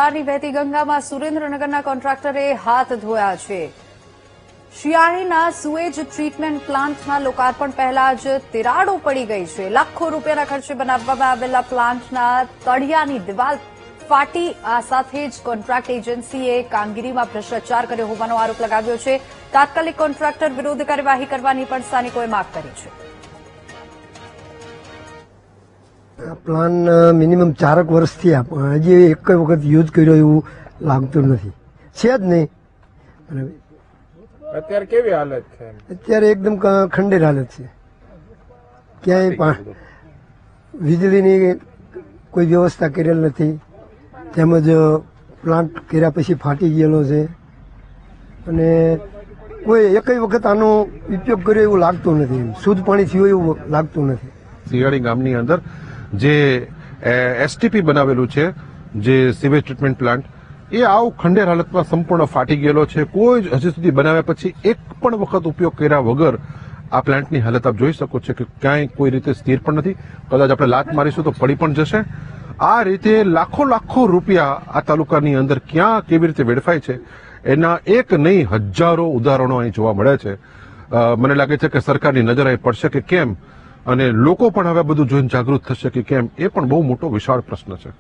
વિસ્તારની વહેતી ગંગામાં સુરેન્દ્રનગરના કોન્ટ્રાક્ટરે હાથ ધોયા છે। શિયાળીના સુએજ ટ્રીટમેન્ટ પ્લાન્ટના લોકાર્પણ પહેલા જ તિરાડો પડી ગઈ છે। લાખો રૂપિયાના ખર્ચે બનાવવામાં આવેલા પ્લાન્ટના તળિયાની દિવાલ ફાટી આ સાથે જ કોન્ટ્રાક્ટ એજન્સીએ કામગીરીમાં ભ્રષ્ટાચાર કર્યો હોવાનો આરોપ લગાવ્યો છે। તાત્કાલિક કોન્ટ્રાક્ટર વિરુદ્ધ કાર્યવાહી કરવાની પણ સ્થાનિકોએ માંગ કરી છે। પ્લાન મિનિમમ 4 વર્ષથી હજી એક વખત યુઝ કર્યો એવું લાગતું નથી, છે જ નહીં। અત્યારે કેવી હાલત છે? અત્યારે એકદમ ખંડેર હાલત છે, ક્યાંય વીજળીની કોઈ વ્યવસ્થા કરેલ નથી, તેમજ પ્લાન્ટ કર્યા પછી ફાટી ગયેલો છે અને કોઈ એક વખત આનો ઉપયોગ કર્યો એવું લાગતું નથી, શુદ્ધ પાણી થયું એવું લાગતું નથી। શિયાળી ગામની અંદર જે એસટીપી બનાવેલું છે, જે સીવેજ ટ્રીટમેન્ટ પ્લાન્ટ, એ આવ ખંડેર હાલતમાં સંપૂર્ણ ફાટી ગયેલો છે। કોઈ જ હજી સુધી બનાવ્યા પછી એક પણ વખત ઉપયોગ કર્યા વગર આ પ્લાન્ટની હાલત આપ જોઈ શકો છો કે ક્યાંય કોઈ રીતે સ્થિર પણ નથી, કદાચ આપણે લાત મારીશું તો પડી પણ જશે। આ રીતે લાખો રૂપિયા આ તાલુકાની અંદર ક્યાં કેવી રીતે વેડફાય છે એના એક નહીં હજારો ઉદાહરણો અહીં જોવા મળે છે। મને લાગે છે કે સરકારની નજર અહીં પડશે કે કેમ, અને લોકો પણ હવે બધું જોઈને જાગૃત થશે કે કેમ, એ પણ બહુ મોટો વિશાળ પ્રશ્ન છે।